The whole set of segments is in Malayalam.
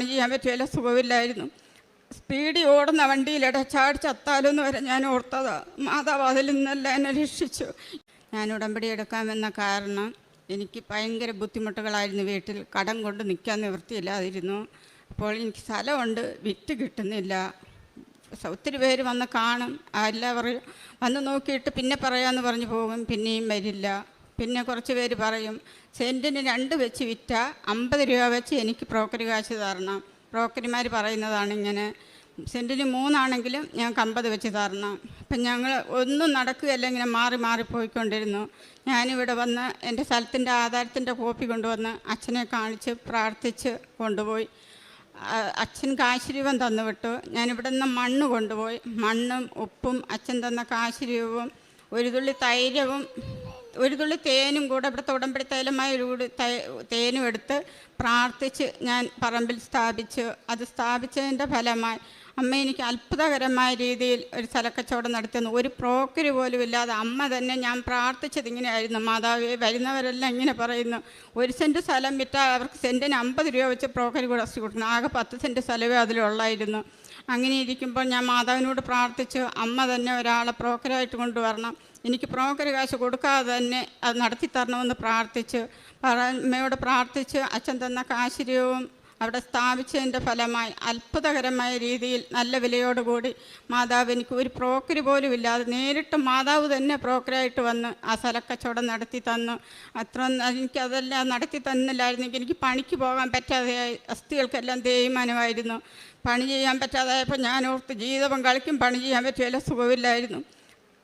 ചെയ്യാൻ പറ്റിയ സുഖമില്ലായിരുന്നു. സ്പീഡിൽ ഓടുന്ന വണ്ടിയിൽ ഇടച്ചാടി ചത്താലോന്ന് വരെ ഞാൻ ഓർത്തതാ. മാതാവ് അതിൽ നിന്നല്ല എന്നെ രക്ഷിച്ചു. ഞാൻ ഉടമ്പടി എടുക്കാമെന്ന കാരണം എനിക്ക് ഭയങ്കര ബുദ്ധിമുട്ടുകളായിരുന്നു. വീട്ടിൽ കടം കൊണ്ട് നിൽക്കാൻ നിവൃത്തിയില്ലാതിരുന്നു. അപ്പോൾ എനിക്ക് സ്ഥലമുണ്ട്, വിറ്റ് കിട്ടുന്നില്ല. ഒത്തിരി പേര് വന്ന് കാണും, എല്ലാവരും വന്ന് നോക്കിയിട്ട് പിന്നെ പറയാമെന്ന് പറഞ്ഞു പോകും, പിന്നെയും വരില്ല. പിന്നെ കുറച്ച് പേര് പറയും സെൻറ്റിന് 2 വെച്ച് വിറ്റാൽ 50 രൂപ വെച്ച് എനിക്ക് ബ്രോക്കർ കാശ് തരണം. ബ്രോക്കർമാർ പറയുന്നതാണ് ഇങ്ങനെ. സെൻറ്റിന് 3 ആണെങ്കിലും ഞങ്ങൾക്ക് 50 വെച്ച് തരണം. അപ്പം ഞങ്ങൾ ഒന്നും നടക്കുകയല്ല, ഇങ്ങനെ മാറി മാറിപ്പോയിക്കൊണ്ടിരുന്നു. ഞാനിവിടെ വന്ന് എൻ്റെ സ്ഥലത്തിൻ്റെ ആധാരത്തിൻ്റെ കോപ്പി കൊണ്ടുവന്ന് അച്ഛനെ കാണിച്ച് പ്രാർത്ഥിച്ച് കൊണ്ടുപോയി. അച്ഛൻ കാശ് രൂപം തന്നു വിട്ടു. ഞാനിവിടെ നിന്ന് മണ്ണ് കൊണ്ടുപോയി. മണ്ണും ഉപ്പും അച്ഛൻ തന്ന കാശ് രൂപവും ഒരു തുള്ളി തൈരവും ഒരു തുള്ളി തേനും കൂടെ, ഇവിടുത്തെ ഉടമ്പടി തൈലമായ ഒരു കൂടി തേനും എടുത്ത് പ്രാർത്ഥിച്ച് ഞാൻ പറമ്പിൽ സ്ഥാപിച്ചു. അത് സ്ഥാപിച്ചതിൻ്റെ ഫലമായി അമ്മ എനിക്ക് അത്ഭുതകരമായ രീതിയിൽ ഒരു സ്ഥലക്കച്ചവടം നടത്തുന്നു. ഒരു ബ്രോക്കർ പോലും ഇല്ലാതെ അമ്മ തന്നെ. ഞാൻ പ്രാർത്ഥിച്ചത് ഇങ്ങനെയായിരുന്നു, മാതാവേ, വരുന്നവരെല്ലാം ഇങ്ങനെ പറയുന്നു, 1 സെൻറ്റ് സ്ഥലം വിറ്റാൽ അവർക്ക് സെൻറ്റിന് 50 രൂപ വെച്ച് ബ്രോക്കർ കുറച്ച് കൊടുക്കണം. ആകെ 10 സെൻറ്റ് സ്ഥലമേ അതിലുള്ളായിരുന്നു. അങ്ങനെ ഇരിക്കുമ്പോൾ ഞാൻ മാതാവിനോട് പ്രാർത്ഥിച്ചു, അമ്മ തന്നെ ഒരാളെ ബ്രോക്കറായിട്ട് കൊണ്ടുവരണം, എനിക്ക് ബ്രോക്കർ കാശ് കൊടുക്കാതെ തന്നെ അത് നടത്തി തരണമെന്ന് പ്രാർത്ഥിച്ചു. അമ്മയോട് പ്രാർത്ഥിച്ച് അച്ഛൻ തന്ന കാശ് രൂപവും അവിടെ സ്ഥാപിച്ചതിൻ്റെ ഫലമായി അത്ഭുതകരമായ രീതിയിൽ നല്ല വിലയോടുകൂടി മാതാവ് എനിക്ക് ഒരു ബ്രോക്കർ പോലും ഇല്ലാതെ നേരിട്ട് മാതാവ് തന്നെ ബ്രോക്കറായിട്ട് വന്ന് ആ സ്ഥലക്കച്ചവടം നടത്തി തന്നു. എനിക്കതെല്ലാം നടത്തി തന്നില്ലായിരുന്നെങ്കിൽ എനിക്ക് പണിക്ക് പോകാൻ പറ്റാതെയായി. അസ്ഥികൾക്കെല്ലാം തേയ്മാനമായിരുന്നു. പണി ചെയ്യാൻ പറ്റാതായപ്പോൾ ഞാൻ ഓർത്ത് ജീവിതം കളിക്കും, പണി ചെയ്യാൻ പറ്റിയ സുഖമില്ലായിരുന്നു.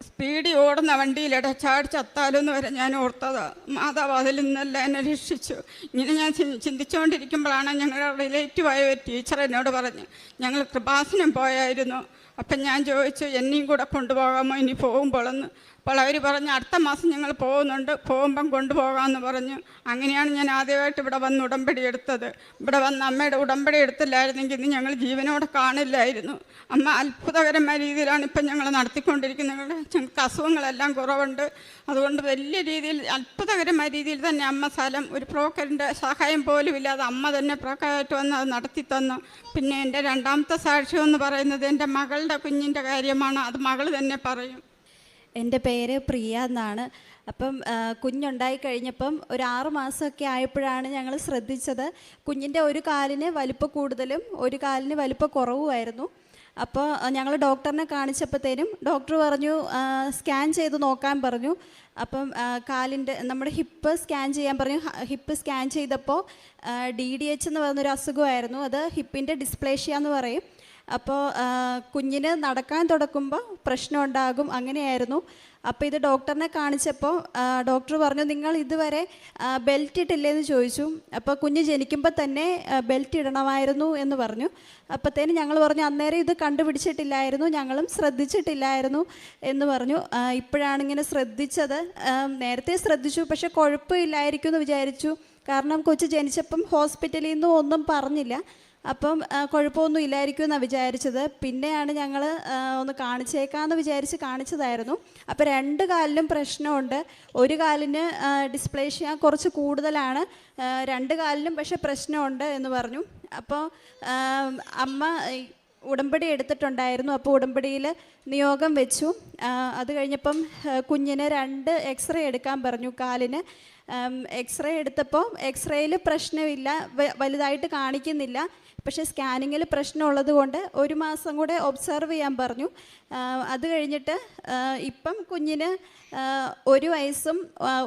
സ്പീഡിൽ ഓടുന്ന വണ്ടിയിൽ ഇടച്ചാടി ചത്താലോന്ന് വരെ ഞാൻ ഓർത്തതാ. മാതാവ് അതിൽ നിന്നല്ല എന്നെ രക്ഷിച്ചു. ഇങ്ങനെ ഞാൻ ചിന്തിച്ചുകൊണ്ടിരിക്കുമ്പോഴാണ് ഞങ്ങളുടെ റിലേറ്റീവായ ഒരു ടീച്ചർ എന്നോട് പറഞ്ഞ്, ഞങ്ങൾ കൃപാസനം പോയായിരുന്നു. അപ്പം ഞാൻ ചോദിച്ചു, എന്നെയും കൂടെ കൊണ്ടുപോകാമോ ഇനി പോകുമ്പോഴെന്ന്. അപ്പോൾ അവർ പറഞ്ഞു, അടുത്ത മാസം ഞങ്ങൾ പോകുന്നുണ്ട്, പോകുമ്പം കൊണ്ടുപോകാമെന്ന് പറഞ്ഞു. അങ്ങനെയാണ് ഞാൻ ആദ്യമായിട്ട് ഇവിടെ വന്ന് ഉടമ്പടി എടുത്തത്. ഇവിടെ വന്ന് അമ്മയുടെ ഉടമ്പടി എടുത്തില്ലായിരുന്നെങ്കിൽ ഇന്ന് ഞങ്ങൾ ജീവനോടെ കാണില്ലായിരുന്നു. അമ്മ അത്ഭുതകരമായ രീതിയിലാണ് ഇപ്പം ഞങ്ങൾ നടത്തിക്കൊണ്ടിരിക്കുന്നത്. ഞങ്ങൾക്ക് അസുഖങ്ങളെല്ലാം കുറവുണ്ട്. അതുകൊണ്ട് വലിയ രീതിയിൽ അത്ഭുതകരമായ രീതിയിൽ തന്നെ അമ്മ സ്ഥലം ഒരു ബ്രോക്കറിൻ്റെ സഹായം പോലും ഇല്ലാതെ അമ്മ തന്നെ ബ്രോക്കറായിട്ട് വന്ന് അത് നടത്തി തന്നു. പിന്നെ എൻ്റെ രണ്ടാമത്തെ സാക്ഷ്യം എന്ന് പറയുന്നത് എൻ്റെ മകളുടെ കുഞ്ഞിൻ്റെ കാര്യമാണ്. അത് മകൾ തന്നെ പറയും. എൻ്റെ പേര് പ്രിയ എന്നാണ്. അപ്പം കുഞ്ഞുണ്ടായി കഴിഞ്ഞപ്പം ഒരു 6 മാസമൊക്കെ ആയപ്പോഴാണ് ഞങ്ങൾ ശ്രദ്ധിച്ചത് കുഞ്ഞിൻ്റെ ഒരു കാലിന് വലിപ്പം കൂടുതലും ഒരു കാലിന് വലിപ്പം കുറവുമായിരുന്നു. അപ്പോൾ ഞങ്ങൾ ഡോക്ടറിനെ കാണിച്ചപ്പോഴത്തേനും ഡോക്ടർ പറഞ്ഞു സ്കാൻ ചെയ്ത് നോക്കാൻ പറഞ്ഞു. അപ്പം കാലിൻ്റെ നമ്മുടെ ഹിപ്പ് സ്കാൻ ചെയ്യാൻ പറഞ്ഞു. ഹിപ്പ് സ്കാൻ ചെയ്തപ്പോൾ DDH എന്ന് പറയുന്നൊരു അസുഖമായിരുന്നു. അത് ഹിപ്പിൻ്റെ ഡിസ്പ്ലേഷ്യ എന്ന് പറയും. അപ്പോൾ കുഞ്ഞിന് നടക്കാൻ തുടങ്ങുമ്പോൾ പ്രശ്നം ഉണ്ടാകും, അങ്ങനെയായിരുന്നു. അപ്പോൾ ഇത് ഡോക്ടറിനെ കാണിച്ചപ്പോൾ ഡോക്ടർ പറഞ്ഞു, നിങ്ങൾ ഇതുവരെ ബെൽറ്റ് ഇട്ടില്ലേന്ന് ചോദിച്ചു. അപ്പോൾ കുഞ്ഞ് ജനിക്കുമ്പോൾ തന്നെ ബെൽറ്റ് ഇടണമായിരുന്നു എന്ന് പറഞ്ഞു. അപ്പോഴത്തേന് ഞങ്ങൾ പറഞ്ഞു, അന്നേരം ഇത് കണ്ടുപിടിച്ചിട്ടില്ലായിരുന്നു, ഞങ്ങളും ശ്രദ്ധിച്ചിട്ടില്ലായിരുന്നു എന്ന് പറഞ്ഞു. ഇപ്പോഴാണ് ഇങ്ങനെ ശ്രദ്ധിച്ചത്. നേരത്തെ ശ്രദ്ധിച്ചു, പക്ഷെ കുഴപ്പമില്ലായിരിക്കും എന്ന് വിചാരിച്ചു. കാരണം കൊച്ച് ജനിച്ചപ്പം ഹോസ്പിറ്റലിൽ നിന്നും ഒന്നും പറഞ്ഞില്ല. അപ്പം കുഴപ്പമൊന്നും ഇല്ലായിരിക്കും എന്നാണ് വിചാരിച്ചത്. പിന്നെയാണ് ഞങ്ങൾ ഒന്ന് കാണിച്ചേക്കാമെന്ന് വിചാരിച്ച് കാണിച്ചതായിരുന്നു. അപ്പോൾ 2 കാലിലും പ്രശ്നമുണ്ട്. ഒരു കാലിന് ഡിസ്പ്ലേഷ്യ കുറച്ച് കൂടുതലാണ്, 2 കാലിലും പക്ഷേ പ്രശ്നമുണ്ട് എന്ന് പറഞ്ഞു. അപ്പോൾ അമ്മ ഉടമ്പടി എടുത്തിട്ടുണ്ടായിരുന്നു. അപ്പോൾ ഉടമ്പടിയിൽ നിയോഗം വെച്ചു. അത് കഴിഞ്ഞപ്പം കുഞ്ഞിന് 2 എക്സ്റേ എടുക്കാൻ പറഞ്ഞു കാലിന്. എക്സ്റേ എടുത്തപ്പോൾ എക്സ്റേയിൽ പ്രശ്നമില്ല, വലുതായിട്ട് കാണിക്കുന്നില്ല. പക്ഷേ സ്കാനിങ്ങിൽ പ്രശ്നമുള്ളത് കൊണ്ട് 1 മാസം കൂടെ ഒബ്സർവ് ചെയ്യാൻ പറഞ്ഞു. അത് കഴിഞ്ഞിട്ട് ഇപ്പം കുഞ്ഞിന് 1 വയസ്സും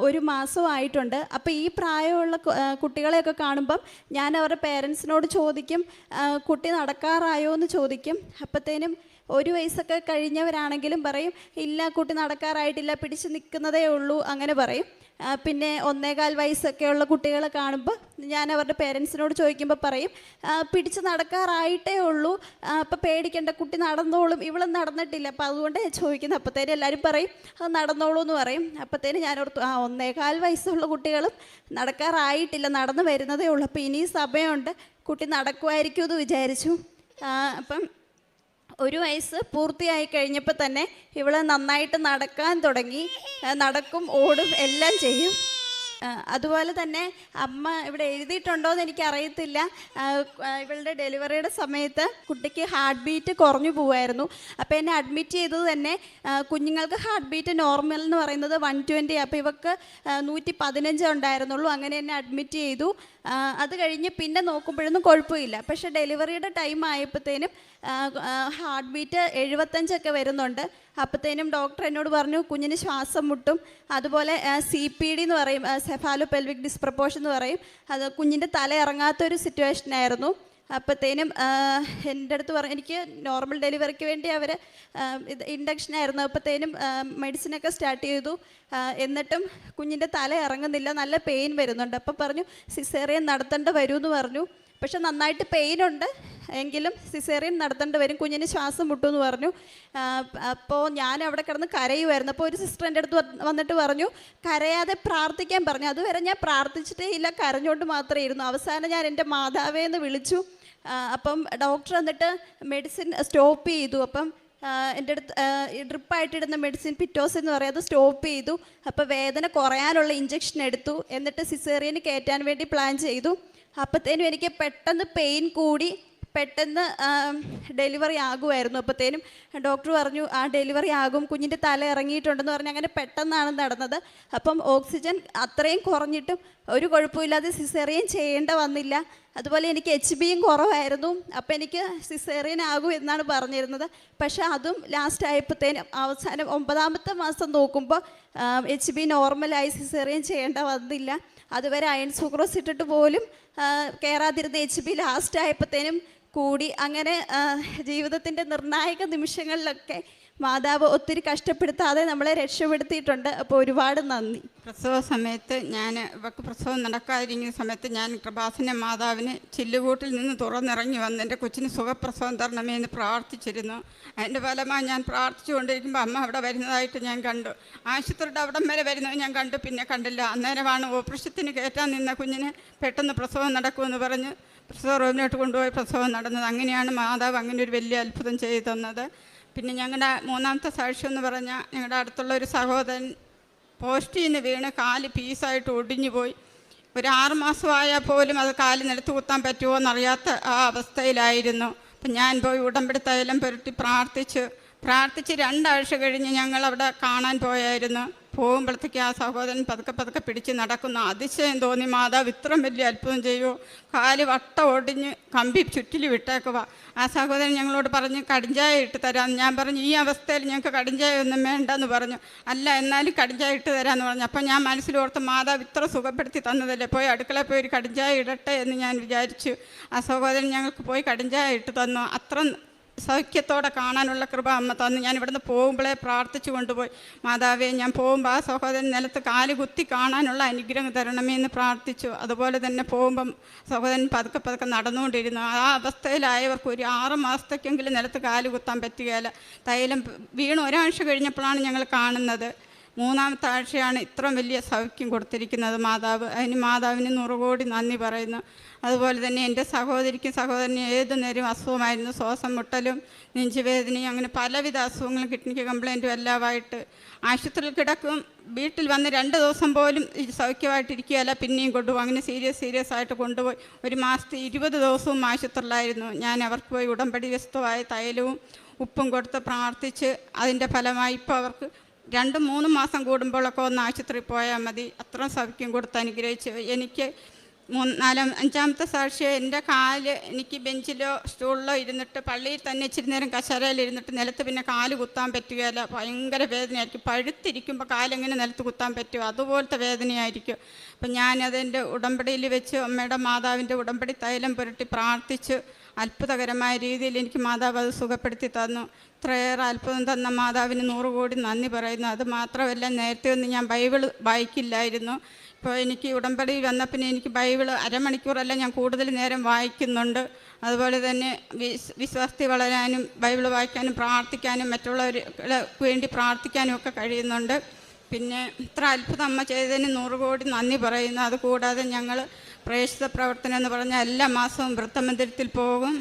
1 മാസവും ആയിട്ടുണ്ട്. അപ്പോൾ ഈ പ്രായമുള്ള കുട്ടികളെയൊക്കെ കാണുമ്പം ഞാൻ അവരുടെ പേരൻസിനോട് ചോദിക്കും, കുട്ടി നടക്കാറായോ എന്ന് ചോദിക്കും. അപ്പോഴത്തേനും 1 വയസ്സൊക്കെ കഴിഞ്ഞവരാണെങ്കിലും പറയും, ഇല്ല കുട്ടി നടക്കാറായിട്ടില്ല, പിടിച്ച് നിൽക്കുന്നതേ ഉള്ളൂ, അങ്ങനെ പറയും. പിന്നെ 1.25 വയസ്സൊക്കെയുള്ള കുട്ടികളെ കാണുമ്പോൾ ഞാൻ അവരുടെ പേരൻസിനോട് ചോദിക്കുമ്പോൾ പറയും, പിടിച്ച് നടക്കാറായിട്ടേ ഉള്ളൂ, അപ്പോൾ പേടിക്കേണ്ട, കുട്ടി നടന്നോളും, ഇവളും നടന്നിട്ടില്ല, അപ്പോൾ അതുകൊണ്ട് ചോദിക്കുന്നത്. അപ്പോഴത്തേനും എല്ലാവരും പറയും അത് നടന്നോളൂ എന്ന് പറയും. അപ്പോഴത്തേനും ഞാനോർത്തു 1.25 വയസ്സുള്ള കുട്ടികളും നടക്കാറായിട്ടില്ല, നടന്നു വരുന്നതേ ഉള്ളൂ, അപ്പോൾ ഇനി സമയമുണ്ട്, കുട്ടി നടക്കുമായിരിക്കും എന്ന് വിചാരിച്ചു. അപ്പം 1 വയസ്സ് പൂർത്തിയായി കഴിഞ്ഞപ്പോൾ തന്നെ ഇവൾ നന്നായിട്ട് നടക്കാൻ തുടങ്ങി. നടക്കും, ഓടും, എല്ലാം ചെയ്യും. അതുപോലെ തന്നെ അമ്മ ഇവിടെ എഴുതിയിട്ടുണ്ടോ എന്ന് എനിക്കറിയത്തില്ല. ഇവളുടെ ഡെലിവറിയുടെ സമയത്ത് കുട്ടിക്ക് ഹാർട്ട് ബീറ്റ് കുറഞ്ഞു പോവായിരുന്നു. അപ്പോൾ എന്നെ അഡ്മിറ്റ് ചെയ്തത് തന്നെ കുഞ്ഞുങ്ങൾക്ക് ഹാർട്ട് ബീറ്റ് നോർമൽ എന്ന് പറയുന്നത് 120, അപ്പോൾ ഇവക്ക് 115 ഉണ്ടായിരുന്നുള്ളൂ. അങ്ങനെ എന്നെ അഡ്മിറ്റ് ചെയ്തു. അത് കഴിഞ്ഞ് പിന്നെ നോക്കുമ്പോഴൊന്നും കുഴപ്പമില്ല. പക്ഷേ ഡെലിവറിയുടെ ടൈം ആയപ്പോഴത്തേനും ഹാർട്ട് ബീറ്റ് 75 വരുന്നുണ്ട്. അപ്പോഴത്തേനും ഡോക്ടർ എന്നോട് പറഞ്ഞു കുഞ്ഞിന് ശ്വാസം മുട്ടും, അതുപോലെ CPD എന്ന് പറയും, സെഫാലോ പെൽവിക് ഡിസ്പ്രപ്പോർഷൻ എന്ന് പറയും, അത് കുഞ്ഞിൻ്റെ തല ഇറങ്ങാത്തൊരു സിറ്റുവേഷനായിരുന്നു. അപ്പോഴത്തേനും എൻ്റെ അടുത്ത് പറഞ്ഞു എനിക്ക് നോർമൽ ഡെലിവറിക്ക് വേണ്ടി അവർ ഇൻഡക്ഷനായിരുന്നു. അപ്പോഴത്തേനും മെഡിസിനൊക്കെ സ്റ്റാർട്ട് ചെയ്തു. എന്നിട്ടും കുഞ്ഞിൻ്റെ തല ഇറങ്ങുന്നില്ല, നല്ല പെയിൻ വരുന്നുണ്ട്. അപ്പോൾ പറഞ്ഞു സിസേറിയൻ നടത്തേണ്ടി വരുമെന്ന് പറഞ്ഞു. പക്ഷെ നന്നായിട്ട് പെയിനുണ്ട്, എങ്കിലും സിസേറിയൻ നടത്തേണ്ടി വരും, കുഞ്ഞിന് ശ്വാസം മുട്ടുമെന്ന് പറഞ്ഞു. അപ്പോൾ ഞാൻ അവിടെ കിടന്ന് കരയുമായിരുന്നു. അപ്പോൾ ഒരു സിസ്റ്റർ എൻ്റെ അടുത്ത് വന്നിട്ട് പറഞ്ഞു കരയാതെ പ്രാർത്ഥിക്കാൻ പറഞ്ഞു. അതുവരെ ഞാൻ പ്രാർത്ഥിച്ചിട്ടേ ഇല്ല, കരഞ്ഞുകൊണ്ട് മാത്രമേ ഇരുന്നു. അവസാനം ഞാൻ എൻ്റെ മാതാവേ എന്ന് വിളിച്ചു. അപ്പം ഡോക്ടർ എന്നിട്ട് മെഡിസിൻ സ്റ്റോപ്പ് ചെയ്തു. അപ്പം എൻ്റെ അടുത്ത് ഡ്രിപ്പായിട്ടിടുന്ന മെഡിസിൻ പിറ്റോസ് എന്ന് പറയും, അത് സ്റ്റോപ്പ് ചെയ്തു. അപ്പോൾ വേദന കുറയാനുള്ള ഇഞ്ചക്ഷൻ എടുത്തു. എന്നിട്ട് സിസേറിയന് കയറ്റാൻ വേണ്ടി പ്ലാൻ ചെയ്തു. അപ്പോഴത്തേനും എനിക്ക് പെട്ടെന്ന് പെയിൻ കൂടി, പെട്ടെന്ന് ഡെലിവറി ആകുമായിരുന്നു. അപ്പോഴത്തേനും ഡോക്ടർ പറഞ്ഞു ഡെലിവറി ആകും, കുഞ്ഞിൻ്റെ തല ഇറങ്ങിയിട്ടുണ്ടെന്ന് പറഞ്ഞ് അങ്ങനെ പെട്ടെന്നാണ് നടന്നത്. അപ്പം ഓക്സിജൻ അത്രയും കുറഞ്ഞിട്ടും ഒരു കുഴപ്പമില്ലാതെ സിസേറിയൻ ചെയ്യേണ്ട വന്നില്ല. അതുപോലെ എനിക്ക് HBയും കുറവായിരുന്നു. അപ്പോൾ എനിക്ക് സിസേറിയൻ ആകും എന്നാണ് പറഞ്ഞിരുന്നത്. പക്ഷേ അതും ലാസ്റ്റ് ആയപ്പോഴത്തേനും അവസാനം 9ാമത്തെ മാസം നോക്കുമ്പോൾ HB നോർമലായി, സിസേറിയൻ ചെയ്യേണ്ട വന്നില്ല. അതുവരെ അയൺ സുക്രോസ് ഇട്ടിട്ട് പോലും കയറാതിരുന്ന HB ലാസ്റ്റ് ആയപ്പോഴത്തേനും കൂടി. അങ്ങനെ ജീവിതത്തിൻ്റെ നിർണായക നിമിഷങ്ങളിലൊക്കെ മാതാവ് ഒത്തിരി കഷ്ടപ്പെടുത്താതെ നമ്മളെ രക്ഷപ്പെടുത്തിയിട്ടുണ്ട്. അപ്പോൾ ഒരുപാട് നന്ദി. പ്രസവ സമയത്ത് ഇവർക്ക് പ്രസവം നടക്കാതിരിക്കുന്ന സമയത്ത് ഞാൻ കൃപാസന മാതാവിന് ചില്ലുകൂട്ടിൽ നിന്ന് തുറന്നിറങ്ങി വന്ന് എൻ്റെ കൊച്ചിന് സുഖപ്രസവം തരണമേ എന്ന് പ്രാർത്ഥിച്ചിരുന്നു. അതിൻ്റെ ഫലമായി ഞാൻ പ്രാർത്ഥിച്ചുകൊണ്ടിരിക്കുമ്പോൾ അമ്മ അവിടെ വരുന്നതായിട്ട് ഞാൻ കണ്ടു. ആശുപത്രിയുടെ അവിടം വരെ വരുന്നത് ഞാൻ കണ്ടു, പിന്നെ കണ്ടില്ല. അന്നേരമാണ് ഓപ്പറേഷത്തിന് കയറ്റാൻ നിന്ന കുഞ്ഞിന് പെട്ടെന്ന് പ്രസവം നടക്കുമെന്ന് പറഞ്ഞ് പ്രസവ റൂമിലോട്ട് കൊണ്ടുപോയി പ്രസവം നടന്നത്. അങ്ങനെയാണ് മാതാവ് അങ്ങനെ ഒരു വലിയ അത്ഭുതം ചെയ്തു തന്നത്. പിന്നെ ഞങ്ങളുടെ 3ാമത്തെ സാക്ഷ്യം എന്ന് പറഞ്ഞാൽ ഞങ്ങളുടെ അടുത്തുള്ള ഒരു സഹോദരൻ പോസ്റ്റിൽ നിന്ന് വീണ് കാല് പീസായിട്ട് ഒടിഞ്ഞു പോയി. ഒരു 6 മാസമായാൽ പോലും അത് കാല് നിലത്ത് കുത്താൻ പറ്റുമോ എന്നറിയാത്ത ആ അവസ്ഥയിലായിരുന്നു. അപ്പം ഞാൻ പോയി ഉടമ്പടി തൈലം പുരട്ടി പ്രാർത്ഥിച്ച് 2 ആഴ്ച കഴിഞ്ഞ് ഞങ്ങൾ അവിടെ കാണാൻ പോയായിരുന്നു. പോകുമ്പോഴത്തേക്ക് ആ സഹോദരൻ പതുക്കെ പിടിച്ച് നടക്കുന്നു. അതിശയം തോന്നി, മാതാവ് ഇത്രയും വലിയ അത്ഭുതം ചെയ്യുമോ? കാല് വട്ടം ഒടിഞ്ഞ് കമ്പി ചുറ്റിൽ വിട്ടേക്കുക. ആ സഹോദരൻ ഞങ്ങളോട് പറഞ്ഞ് കടിഞ്ചായ ഇട്ട് തരാം. ഞാൻ പറഞ്ഞു ഈ അവസ്ഥയിൽ ഞങ്ങൾക്ക് കടിഞ്ചായ ഒന്നും വേണ്ടെന്ന് പറഞ്ഞു. അല്ല എന്നാലും കടിഞ്ചായ ഇട്ട് തരാമെന്ന് പറഞ്ഞു. അപ്പം ഞാൻ മനസ്സിലോർത്ത് മാതാവ് ഇത്ര സുഖപ്പെടുത്തി തന്നതല്ലേ, പോയി അടുക്കളയിൽ പോയി ഒരു കടിഞ്ചായ ഇടട്ടെ എന്ന് ഞാൻ വിചാരിച്ചു. ആ സഹോദരൻ ഞങ്ങൾക്ക് പോയി കടിഞ്ചായ ഇട്ട് തന്നു. അത്ര സൗഖ്യത്തോടെ കാണാനുള്ള കൃപ അമ്മ തന്നു. ഞാൻ ഇവിടുന്ന് പോകുമ്പോഴേ പ്രാർത്ഥിച്ചു കൊണ്ടുപോയി, മാതാവേ ഞാൻ പോകുമ്പോൾ ആ സഹോദരൻ നിലത്ത് കാല് കുത്തി കാണാനുള്ള അനുഗ്രഹം തരണമേ എന്ന് പ്രാർത്ഥിച്ചു. അതുപോലെ തന്നെ പോകുമ്പം സഹോദരൻ പതുക്കെ നടന്നുകൊണ്ടിരുന്നു. ആ അവസ്ഥയിലായവർക്ക് ഒരു 6 മാസത്തേക്കെങ്കിലും നിലത്ത് കാല് കുത്താൻ പറ്റുകയില്ല. തൈലം വീണ് 1 ആഴ്ച കഴിഞ്ഞപ്പോഴാണ് ഞങ്ങൾ കാണുന്നത്. 3ാമത്തെ ആഴ്ചയാണ് ഇത്രയും വലിയ സൗഖ്യം കൊടുത്തിരിക്കുന്നത് മാതാവ്. അതിന് മാതാവിന് 100 കോടി നന്ദി പറയുന്നു. അതുപോലെ തന്നെ എൻ്റെ സഹോദരന് ഏതു നേരം അസുഖമായിരുന്നു, ശ്വാസം മുട്ടലും നെഞ്ചുവേദനയും അങ്ങനെ പലവിധ അസുഖങ്ങളും കിഡ്നിക്ക് കംപ്ലൈൻറ്റും എല്ലാമായിട്ട് ആശുപത്രിയിൽ കിടക്കും. വീട്ടിൽ വന്ന് 2 ദിവസം പോലും സൗഖ്യമായിട്ടിരിക്കുകയല്ല, പിന്നെയും കൊണ്ടുപോകും. അങ്ങനെ സീരിയസ് ആയിട്ട് കൊണ്ടുപോയി 1 മാസത്തെ 20 ദിവസവും ആശുപത്രിയിലായിരുന്നു. ഞാൻ അവർക്ക് പോയി ഉടമ്പടി വസ്തുവായ തൈലവും ഉപ്പും കൊടുത്ത് പ്രാർത്ഥിച്ച് അതിൻ്റെ ഫലമായി ഇപ്പോൾ അവർക്ക് 2-3 മാസം കൂടുമ്പോഴൊക്കെ ഒന്ന് ആശുപത്രിയിൽ പോയാൽ മതി. അത്രയും സൗഖ്യം കൊടുത്ത് അനുഗ്രഹിച്ചു. എനിക്ക് 5ാമത്തെ സാക്ഷ്യം, എൻ്റെ കാല് എനിക്ക് ബെഞ്ചിലോ സ്റ്റൂളിലോ ഇരുന്നിട്ട് പള്ളിയിൽ തന്നെ ഇച്ചിരി നേരം കസേരയിൽ ഇരുന്നിട്ട് നിലത്ത് പിന്നെ കാല് കുത്താൻ പറ്റുകയില്ല. ഭയങ്കര വേദനയായിരിക്കും. പഴുത്തിരിക്കുമ്പോൾ കാലെങ്ങനെ നിലത്ത് കുത്താൻ പറ്റുമോ അതുപോലത്തെ വേദനയായിരിക്കും. അപ്പം ഞാനതെൻ്റെ ഉടമ്പടിയിൽ വെച്ച് അമ്മയുടെ മാതാവിൻ്റെ ഉടമ്പടി തൈലം പുരട്ടി പ്രാർത്ഥിച്ച് അത്ഭുതകരമായ രീതിയിൽ എനിക്ക് മാതാവ് അത് സുഖപ്പെടുത്തി തന്നു. ഇത്രയേറെ അത്ഭുതം തന്ന മാതാവിന് 100 കോടി നന്ദി പറയുന്നു. അത് മാത്രമല്ല, നേരത്തെ ഒന്നും ഞാൻ ബൈബിൾ വായിക്കില്ലായിരുന്നു. ഇപ്പോൾ എനിക്ക് ഉടമ്പടി വന്നപ്പിന്നെ എനിക്ക് ബൈബിൾ അരമണിക്കൂറല്ല ഞാൻ കൂടുതൽ നേരം വായിക്കുന്നുണ്ട്. അതുപോലെ തന്നെ വിശ്വാസത്തിൽ വളരാനും ബൈബിൾ വായിക്കാനും പ്രാർത്ഥിക്കാനും മറ്റുള്ളവർക്ക് വേണ്ടി പ്രാർത്ഥിക്കാനും ഒക്കെ കഴിയുന്നുണ്ട്. പിന്നെ ഇത്ര അത്ഭുതം അമ്മ ചെയ്തതിന് 100 കോടി നന്ദി പറയുന്നു. അതുകൂടാതെ ഞങ്ങൾ പ്രേക്ഷിത പ്രവർത്തനം എന്ന് പറഞ്ഞാൽ എല്ലാ മാസവും വൃത്തമന്ദിരത്തിൽ പോകും,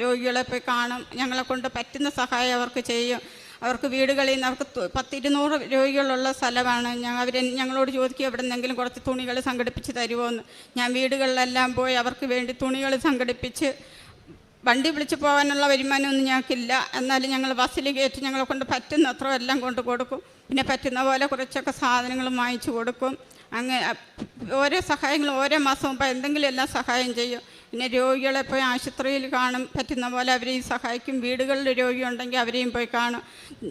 രോഗികളെ പോയി കാണും, ഞങ്ങളെ കൊണ്ട് പറ്റുന്ന സഹായം അവർക്ക് ചെയ്യും. അവർക്ക് വീടുകളിൽ നിന്ന് അവർക്ക് 10-200 രോഗികളുള്ള സ്ഥലമാണ്. ഞങ്ങളോട് ചോദിക്കും എവിടെ നിന്നെങ്കിലും കുറച്ച് തുണികൾ സംഘടിപ്പിച്ച് തരുമോ എന്ന്. ഞാൻ വീടുകളിലെല്ലാം പോയി അവർക്ക് വേണ്ടി തുണികൾ സംഘടിപ്പിച്ച്, വണ്ടി വിളിച്ച് പോകാനുള്ള വരുമാനമൊന്നും ഞങ്ങൾക്കില്ല, എന്നാലും ഞങ്ങൾ ബസ്സിൽ കയറ്റി ഞങ്ങളെ കൊണ്ട് പറ്റുന്ന അത്ര എല്ലാം കൊണ്ട് കൊടുക്കും. പിന്നെ പറ്റുന്ന പോലെ കുറച്ചൊക്കെ സാധനങ്ങൾ വാങ്ങിച്ചു കൊടുക്കും. അങ്ങനെ ഓരോ സഹായങ്ങളും ഓരോ മാസവും ഇപ്പോൾ എന്തെങ്കിലും എല്ലാം സഹായം ചെയ്യും. പിന്നെ രോഗികളെ പോയി ആശുപത്രിയിൽ കാണും, പറ്റുന്ന പോലെ അവരെയും സഹായിക്കും. വീടുകളിൽ രോഗി ഉണ്ടെങ്കിൽ അവരെയും പോയി കാണും.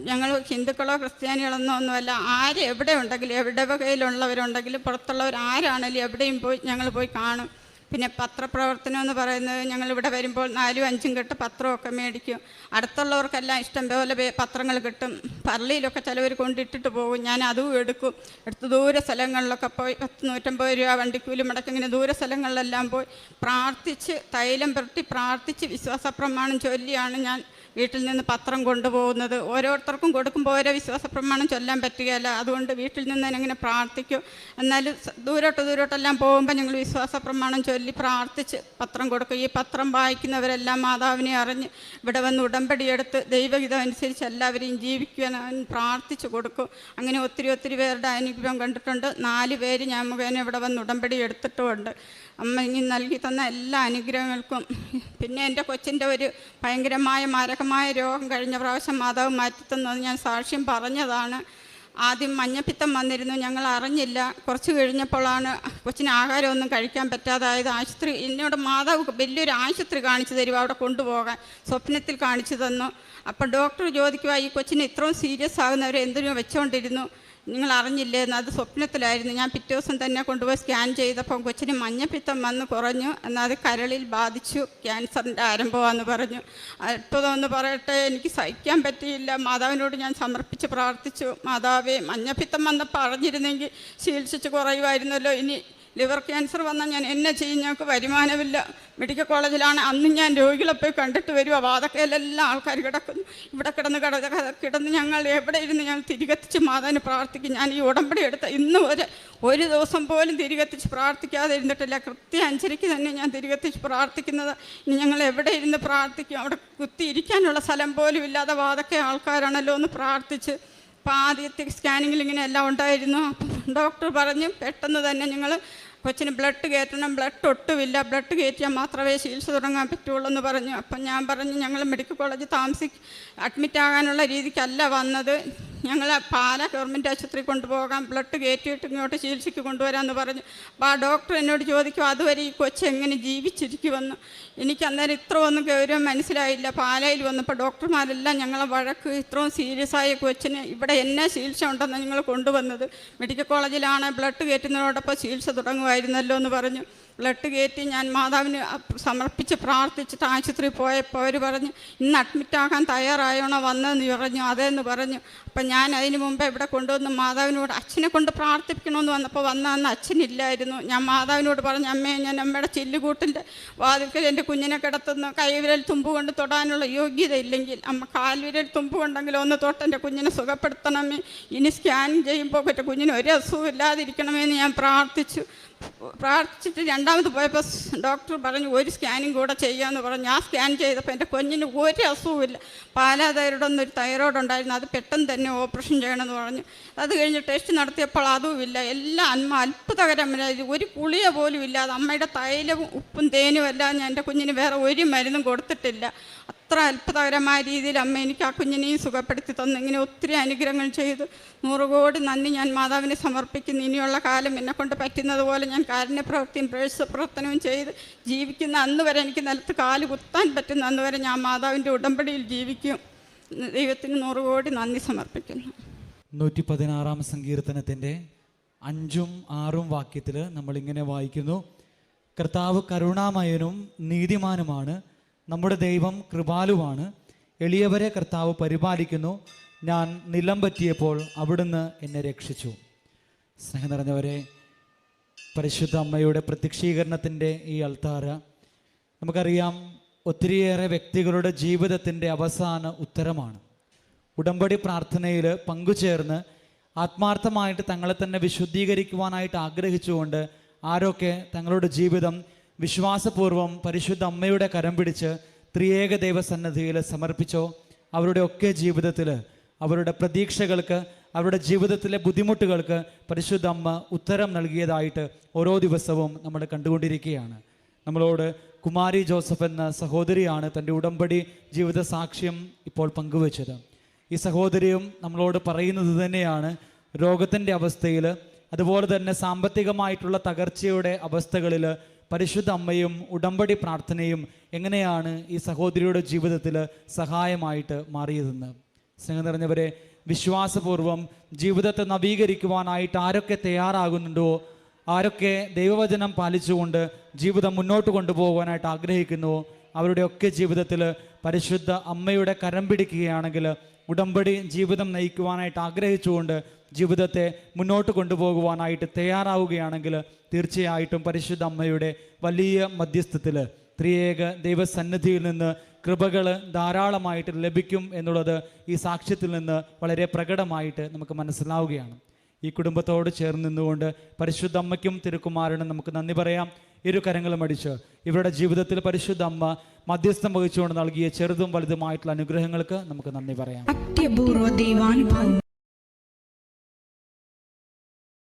ഞങ്ങൾ ഹിന്ദുക്കളോ ക്രിസ്ത്യാനികളൊന്നോ ഒന്നുമല്ല, ആര് എവിടെ ഉണ്ടെങ്കിലും, എവിടെ വകയിലുള്ളവരുണ്ടെങ്കിലും പുറത്തുള്ളവർ ആരാണെങ്കിലും എവിടെയും പോയി ഞങ്ങൾ പോയി കാണും. പിന്നെ പത്രപ്രവർത്തനം എന്ന് പറയുന്നത് ഞങ്ങളിവിടെ വരുമ്പോൾ 4-5 കെട്ട് പത്രമൊക്കെ മേടിക്കും. അടുത്തുള്ളവർക്കെല്ലാം ഇഷ്ടം പോലെ പത്രങ്ങൾ കിട്ടും. പള്ളിയിലൊക്കെ ചിലവർ കൊണ്ടിട്ടിട്ട് പോകും, ഞാൻ അതും എടുക്കും. എടുത്ത് ദൂര സ്ഥലങ്ങളിലൊക്കെ പോയി 100-150 രൂപ വണ്ടിക്കൂലി മുടക്കി ഇങ്ങനെ ദൂര സ്ഥലങ്ങളിലെല്ലാം പോയി പ്രാർത്ഥിച്ച്, തൈലം പുരട്ടി പ്രാർത്ഥിച്ച് വിശ്വാസപ്രമാണം ചൊല്ലിയാണ് ഞാൻ വീട്ടിൽ നിന്ന് പത്രം കൊണ്ടുപോകുന്നത്. ഓരോരുത്തർക്കും കൊടുക്കുമ്പോൾ ഓരോ വിശ്വാസ പ്രമാണം ചൊല്ലാൻ പറ്റുകയില്ല, അതുകൊണ്ട് വീട്ടിൽ നിന്ന് അങ്ങനെ പ്രാർത്ഥിക്കും. എന്നാലും ദൂരോട്ടെല്ലാം പോകുമ്പോൾ ഞങ്ങൾ വിശ്വാസ പ്രമാണം ചൊല്ലി പ്രാർത്ഥിച്ച് പത്രം കൊടുക്കും. ഈ പത്രം വായിക്കുന്നവരെല്ലാം മാതാവിനെ അറിഞ്ഞ് ഇവിടെ വന്ന് ഉടമ്പടിയെടുത്ത് ദൈവഹിതം അനുസരിച്ച് എല്ലാവരെയും ജീവിക്കുവാൻ പ്രാർത്ഥിച്ച് കൊടുക്കും. അങ്ങനെ ഒത്തിരി പേരുടെ അനുഗ്രഹം കണ്ടിട്ടുണ്ട്. 4 പേര് ഞാൻ മുഖേന ഇവിടെ വന്ന് ഉടമ്പടി എടുത്തിട്ടുമുണ്ട്. അമ്മ ഇനി നൽകി തന്ന എല്ലാ അനുഗ്രഹങ്ങൾക്കും. പിന്നെ എൻ്റെ കൊച്ചിൻ്റെ ഒരു ഭയങ്കരമായ മാരകമായ രോഗം കഴിഞ്ഞ പ്രാവശ്യം മാതാവ് മാറ്റിത്തന്നത് ഞാൻ സാക്ഷ്യം പറഞ്ഞതാണ്. ആദ്യം മഞ്ഞപ്പിത്തം വന്നിരുന്നു, ഞങ്ങൾ അറിഞ്ഞില്ല. കുറച്ച് കഴിഞ്ഞപ്പോഴാണ് കൊച്ചിന് ആഹാരമൊന്നും കഴിക്കാൻ പറ്റാതായത്. ആശുപത്രി എന്നോട് മാതാവ് വലിയൊരു ആശുപത്രി കാണിച്ചു തരുമോ അവിടെ കൊണ്ടുപോകാൻ, സ്വപ്നത്തിൽ കാണിച്ചു തന്നു. അപ്പം ഡോക്ടർ ചോദിക്കുക, ഈ കൊച്ചിന് ഇത്രയും സീരിയസ് ആകുന്നവരെ എന്തിനോ വെച്ചുകൊണ്ടിരുന്നു, നിങ്ങൾ അറിഞ്ഞില്ലേ എന്ന്. അത് സ്വപ്നത്തിലായിരുന്നു. ഞാൻ പിറ്റേ ദിവസം തന്നെ കൊണ്ടുപോയി സ്കാൻ ചെയ്തപ്പം കൊച്ചിന് മഞ്ഞപ്പിത്തം വന്ന് കുറഞ്ഞു, എന്നാൽ അത് കരളിൽ ബാധിച്ചു, ക്യാൻസറിൻ്റെ ആരംഭമാണെന്ന് പറഞ്ഞു. അത്ഭുതമെന്ന് പറയട്ടെ, എനിക്ക് സഹിക്കാൻ പറ്റിയില്ല. മാതാവിനോട് ഞാൻ സമർപ്പിച്ച് പ്രാർത്ഥിച്ചു, മാതാവേ മഞ്ഞപ്പിത്തം വന്നപ്പോൾ അറിഞ്ഞിരുന്നെങ്കിൽ ചികിത്സിച്ച് കുറയുമായിരുന്നല്ലോ. ഇനി ലിവർ ക്യാൻസർ വന്നാൽ ഞാൻ എന്നെ ചെയ്യും, ഞങ്ങൾക്ക് വരുമാനമില്ല. മെഡിക്കൽ കോളേജിലാണ് അന്ന് ഞാൻ രോഗികളെ പോയി കണ്ടിട്ട് വരുക. വാതക്കയിലെല്ലാം ആൾക്കാർ കിടക്കുന്നു. ഇവിടെ കിടന്ന് ഞങ്ങൾ എവിടെ ഇരുന്ന് ഞങ്ങൾ തിരികെത്തിച്ച് മാതാവിന് പ്രാർത്ഥിക്കും. ഞാൻ ഈ ഉടമ്പടി എടുത്ത ഇന്ന് ഒരു ദിവസം പോലും തിരികെത്തിച്ച് പ്രാർത്ഥിക്കാതെ ഇരുന്നിട്ടില്ല. കൃത്യം 5:30 തന്നെ ഞാൻ തിരികെത്തിച്ച് പ്രാർത്ഥിക്കുന്നത്. ഇനി ഞങ്ങൾ എവിടെ ഇരുന്ന് പ്രാർത്ഥിക്കും, അവിടെ കുത്തിയിരിക്കാനുള്ള സ്ഥലം പോലും ഇല്ലാതെ വാതക്ക ആൾക്കാരാണല്ലോ എന്ന് പ്രാർത്ഥിച്ച്. അപ്പോൾ ആദ്യത്തെ സ്കാനിങ്ങിൽ ഇങ്ങനെ എല്ലാം ഉണ്ടായിരുന്നു. അപ്പം ഡോക്ടർ പറഞ്ഞു പെട്ടെന്ന് തന്നെ നിങ്ങൾ കൊച്ചിന് ബ്ലഡ് കയറ്റണം, ബ്ലഡ് ഒട്ടുമില്ല, ബ്ലഡ് കയറ്റിയാൽ മാത്രമേ ചികിത്സ തുടങ്ങാൻ പറ്റുള്ളൂ എന്ന് പറഞ്ഞു. അപ്പം ഞാൻ പറഞ്ഞു ഞങ്ങൾ മെഡിക്കൽ കോളേജിൽ അഡ്മിറ്റ് ആകാനുള്ള രീതിക്കല്ല വന്നത്, ഞങ്ങൾ പാല ഗവൺമെൻറ് ആശുപത്രി കൊണ്ടുപോകാം, ബ്ലഡ് കയറ്റിയിട്ട് ഇങ്ങോട്ട് ചികിത്സയ്ക്ക് കൊണ്ടുവരാമെന്ന് പറഞ്ഞു. അപ്പോൾ ആ ഡോക്ടർ എന്നോട് ചോദിക്കും അതുവരെ ഈ കൊച്ച് എങ്ങനെ ജീവിച്ചിരിക്കുമെന്ന്. എനിക്ക് അന്നേരം ഇത്ര ഒന്നും ഗൗരവം മനസ്സിലായില്ല. പാലയിൽ വന്നപ്പോൾ ഡോക്ടർമാരെല്ലാം ഞങ്ങളെ വഴക്ക്, ഇത്രയും സീരിയസ് ആയ കൊച്ചിന് ഇവിടെ എന്നാ ചികിത്സ ഉണ്ടെന്ന് നിങ്ങൾ കൊണ്ടുവന്നത്, മെഡിക്കൽ കോളേജിലാണ് ബ്ലഡ് കയറ്റുന്നതോടൊപ്പം ചികിത്സ തുടങ്ങുമായിരുന്നല്ലോ എന്ന് പറഞ്ഞു. ബ്ലഡ് കയറ്റി ഞാൻ മാതാവിന് സമർപ്പിച്ച് പ്രാർത്ഥിച്ചിട്ട് ആശുപത്രിയിൽ പോയപ്പോൾ അവർ പറഞ്ഞു ഇന്ന് അഡ്മിറ്റാകാൻ തയ്യാറായണോ വന്നതെന്ന് പറഞ്ഞു. അതേന്ന് പറഞ്ഞു. അപ്പം ഞാൻ അതിന് മുമ്പ് ഇവിടെ കൊണ്ടുവന്ന് മാതാവിനോട് അച്ഛനെ കൊണ്ട് പ്രാർത്ഥിപ്പിക്കണമെന്ന് വന്നപ്പോൾ അന്ന് അച്ഛനില്ലായിരുന്നു. ഞാൻ മാതാവിനോട് പറഞ്ഞു അമ്മേ, ഞാൻ അമ്മയുടെ ചില്ലുകൂട്ടിൻ്റെ വാതിൽക്കൽ എൻ്റെ കുഞ്ഞിനെ കിടത്തുന്നു, കൈവിരൽ തുമ്പ് കൊണ്ട് തൊടാനുള്ള യോഗ്യത ഇല്ലെങ്കിൽ അമ്മ കാൽവിരൽ തുമ്പ് കൊണ്ടെങ്കിലും ഒന്ന് തൊട്ട് എൻ്റെ കുഞ്ഞിനെ സുഖപ്പെടുത്തണമേ, ഇനി സ്കാൻ ചെയ്യുമ്പോൾ എൻ്റെ കുഞ്ഞിന് ഒരു അസുഖം ഇല്ലാതിരിക്കണമേ എന്ന് ഞാൻ പ്രാർത്ഥിച്ചിട്ട് രണ്ടാമത് പോയപ്പോൾ ഡോക്ടർ പറഞ്ഞു ഒരു സ്കാനിങ് കൂടെ ചെയ്യാമെന്ന് പറഞ്ഞു. ആ സ്കാൻ ചെയ്തപ്പോൾ എൻ്റെ കുഞ്ഞിന് ഒരു അസുഖമില്ല. പാലാതൈറോയ്ഡൊന്നൊരു തൈറോയ്ഡ് ഉണ്ടായിരുന്നു, അത് പെട്ടെന്ന് തന്നെ ഓപ്പറേഷൻ ചെയ്യണമെന്ന് പറഞ്ഞു. അത് കഴിഞ്ഞ് ടെസ്റ്റ് നടത്തിയപ്പോൾ അതുമില്ല. എല്ലാം അത്ഭുതകരമായി, ഒരു കുളിയ പോലും ഇല്ലാതെ അമ്മയുടെ തൈലവും ഉപ്പും തേനും എല്ലാം ഞാൻ എൻ്റെ കുഞ്ഞിന് വേറെ ഒരു മരുന്നും കൊടുത്തിട്ടില്ല. അത്ര അത്ഭുതകരമായ രീതിയിൽ അമ്മ എനിക്ക് ആ കുഞ്ഞിനെയും സുഖപ്പെടുത്തി തന്നു. ഇങ്ങനെ ഒത്തിരി അനുഗ്രഹങ്ങൾ ചെയ്തു. 100 കോടി നന്ദി ഞാൻ മാതാവിനെ സമർപ്പിക്കുന്നു. ഇനിയുള്ള കാലം എന്നെക്കൊണ്ട് പറ്റുന്നത് പോലെ ഞാൻ കാരുണ്യപ്രവൃത്തിയും പ്രവർത്തനവും ചെയ്ത് ജീവിക്കുന്ന അന്ന് വരെ, എനിക്ക് നിലത്ത് കാല് കുത്താൻ പറ്റുന്ന അന്ന് വരെ ഞാൻ മാതാവിൻ്റെ ഉടമ്പടിയിൽ ജീവിക്കും. ദൈവത്തിന് 100 കോടി നന്ദി സമർപ്പിക്കുന്നു. 116-ാം സങ്കീർത്തനത്തിൻ്റെ 5ഉം 6ഉം വാക്യത്തിൽ നമ്മളിങ്ങനെ വായിക്കുന്നു, കർത്താവ് കരുണാമയനും നീതിമാനുമാണ്, നമ്മുടെ ദൈവം കൃപാലുവാണ്, എളിയവരെ കർത്താവ് പരിപാലിക്കുന്നു, ഞാൻ നിലം പറ്റിയപ്പോൾ അവിടുന്ന് എന്നെ രക്ഷിച്ചു. സ്നേഹം നിറഞ്ഞവരെ, പരിശുദ്ധ അമ്മയുടെ പ്രത്യക്ഷീകരണത്തിൻ്റെ ഈ അൾത്താര നമുക്കറിയാം ഒത്തിരിയേറെ വ്യക്തികളുടെ ജീവിതത്തിൻ്റെ അവസാന ഉത്തരമാണ്. ഉടമ്പടി പ്രാർത്ഥനയിൽ പങ്കുചേർന്ന് ആത്മാർത്ഥമായിട്ട് തങ്ങളെ തന്നെ വിശുദ്ധീകരിക്കുവാനായിട്ട് ആഗ്രഹിച്ചുകൊണ്ട് ആരൊക്കെ തങ്ങളുടെ ജീവിതം വിശ്വാസപൂർവം പരിശുദ്ധ അമ്മയുടെ കരം പിടിച്ച് ത്രിയേക ദൈവസന്നിധിയിൽ സമർപ്പിച്ചോ അവരുടെ ഒക്കെ ജീവിതത്തിൽ അവരുടെ പ്രതീക്ഷകൾക്ക്, അവരുടെ ജീവിതത്തിലെ ബുദ്ധിമുട്ടുകൾക്ക് പരിശുദ്ധ അമ്മ ഉത്തരം നൽകിയതായിട്ട് ഓരോ ദിവസവും നമ്മൾ കണ്ടുകൊണ്ടിരിക്കുകയാണ്. നമ്മളോട് കുമാരി ജോസഫ് എന്ന സഹോദരിയാണ് തൻ്റെ ഉടമ്പടി ജീവിത സാക്ഷ്യം ഇപ്പോൾ പങ്കുവച്ചത്. ഈ സഹോദരിയും നമ്മളോട് പറയുന്നത് തന്നെയാണ്, രോഗത്തിൻ്റെ അവസ്ഥയിൽ, അതുപോലെ തന്നെ സാമ്പത്തികമായിട്ടുള്ള തകർച്ചയുടെ അവസ്ഥകളിൽ പരിശുദ്ധ അമ്മയും ഉടമ്പടി പ്രാർത്ഥനയും എങ്ങനെയാണ് ഈ സഹോദരിയുടെ ജീവിതത്തിൽ സഹായമായിട്ട് മാറിയതെന്ന്. സ്നേഹം നിറഞ്ഞവരെ, വിശ്വാസപൂർവം ജീവിതത്തെ നവീകരിക്കുവാനായിട്ട് ആരൊക്കെ തയ്യാറാകുന്നുണ്ടോ, ആരൊക്കെ ദൈവവചനം പാലിച്ചുകൊണ്ട് ജീവിതം മുന്നോട്ട് കൊണ്ടുപോകാനായിട്ട് ആഗ്രഹിക്കുന്നുവോ, അവരുടെയൊക്കെ ജീവിതത്തിൽ പരിശുദ്ധ അമ്മയുടെ കരം പിടിക്കുകയാണെങ്കിൽ, ഉടമ്പടി ജീവിതം നയിക്കുവാനായിട്ട് ആഗ്രഹിച്ചുകൊണ്ട് ജീവിതത്തെ മുന്നോട്ട് കൊണ്ടുപോകുവാനായിട്ട് തയ്യാറാവുകയാണെങ്കിൽ തീർച്ചയായിട്ടും പരിശുദ്ധ അമ്മയുടെ വലിയ മധ്യസ്ഥത്തിൽ ത്രിയേക ദൈവസന്നിധിയിൽ നിന്ന് കൃപകൾ ധാരാളമായിട്ട് ലഭിക്കും എന്നുള്ളത് ഈ സാക്ഷ്യത്തിൽ നിന്ന് വളരെ പ്രകടമായിട്ട് നമുക്ക് മനസ്സിലാവുകയാണ്. ഈ കുടുംബത്തോട് ചേർന്ന് നിന്നുകൊണ്ട് പരിശുദ്ധ അമ്മയ്ക്കും തിരുക്കുമാരനും നമുക്ക് നന്ദി പറയാം. ഇരു കരങ്ങളും അടിച്ച് ഇവരുടെ ജീവിതത്തിൽ പരിശുദ്ധ അമ്മ മധ്യസ്ഥം വഹിച്ചുകൊണ്ട് നൽകിയ ചെറുതും വലുതുമായിട്ടുള്ള അനുഗ്രഹങ്ങൾക്ക് നമുക്ക് നന്ദി പറയാം. അത്യപൂർവ ദൈവാനുഭവം.